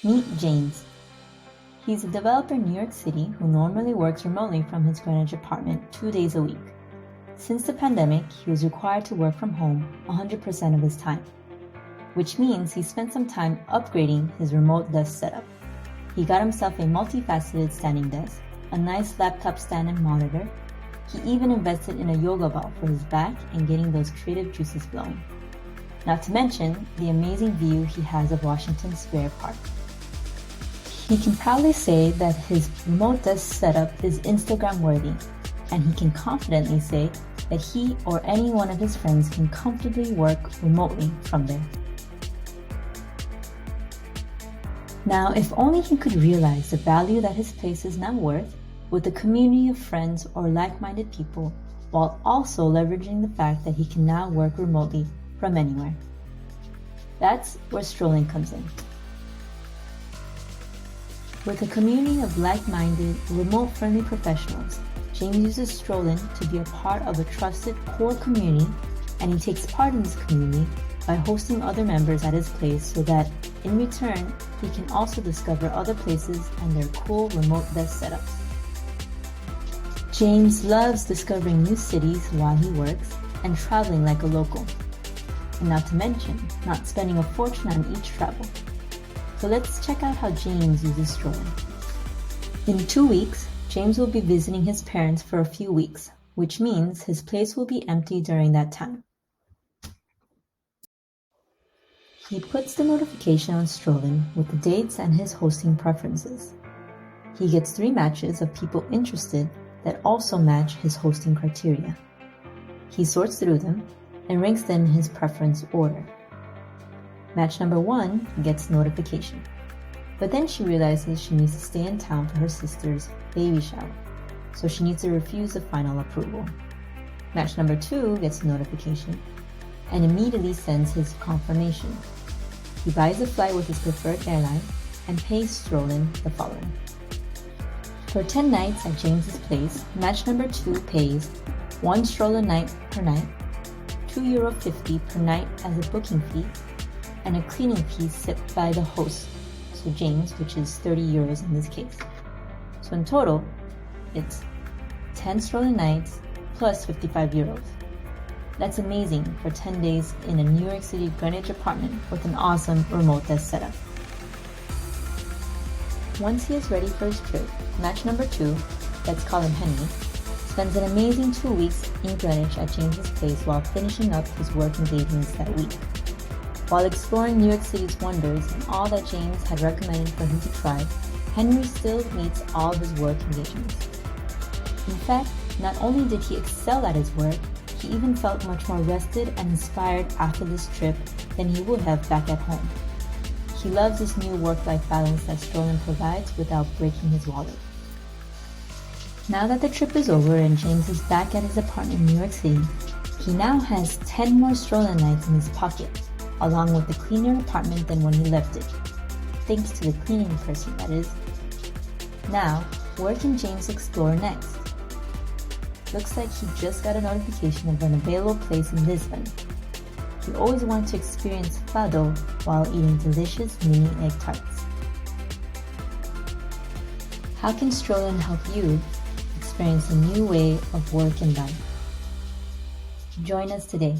Meet James. He's a developer in New York City who normally works remotely from his Greenwich apartment 2 days a week. Since the pandemic, he was required to work from home 100% of his time, which means he spent some time upgrading his remote desk setup. He got himself a multifaceted standing desk, a nice laptop stand and monitor. He even invested in a yoga ball for his back and getting those creative juices flowing. Not to mention the amazing view he has of Washington Square Park. He can proudly say that his remote desk setup is Instagram worthy, and he can confidently say that he or any one of his friends can comfortably work remotely from there. Now, if only he could realize the value that his place is now worth with a community of friends or like-minded people, while also leveraging the fact that he can now work remotely from anywhere. That's where STROLLYN comes in. With a community of like-minded, remote-friendly professionals, James uses STROLLYN to be a part of a trusted core community, and he takes part in this community by hosting other members at his place so that, in return, he can also discover other places and their cool remote desk setups. James loves discovering new cities while he works and traveling like a local, and not to mention, not spending a fortune on each travel. So let's check out how James uses STROLLYN. In 2 weeks, James will be visiting his parents for a few weeks, which means his place will be empty during that time. He puts the notification on STROLLYN with the dates and his hosting preferences. He gets 3 matches of people interested that also match his hosting criteria. He sorts through them and ranks them in his preference order. Match number 1 gets notification, but then she realizes she needs to stay in town for her sister's baby shower, so she needs to refuse the final approval. Match number 2 gets a notification and immediately sends his confirmation. He buys a flight with his preferred airline and pays STROLLYN the following. For 10 nights at James's place, match number 2 pays 1 STROLLYN night per night, €2.50 per night as a booking fee, and a cleaning fee set by the host, so James, which is €30 in this case. So in total, it's 10 STROLLYN nights plus €55. That's amazing for 10 days in a New York City Greenwich apartment with an awesome remote desk setup. Once he is ready for his trip, match number 2, let's call him Henry, spends an amazing 2 weeks in Greenwich at James's place while finishing up his work engagements that week. While exploring New York City's wonders and all that James had recommended for him to try, Henry still meets all of his work engagements. In fact, not only did he excel at his work, he even felt much more rested and inspired after this trip than he would have back at home. He loves this new work-life balance that STROLLYN provides without breaking his wallet. Now that the trip is over and James is back at his apartment in New York City, he now has 10 more STROLLYN nights in his pocket, along with a cleaner apartment than when he left it. Thanks to the cleaning person, that is. Now, where can James explore next? Looks like he just got a notification of an available place in Lisbon. He always wanted to experience fado while eating delicious mini egg tarts. How can STROLLYN help you experience a new way of work and life? Join us today.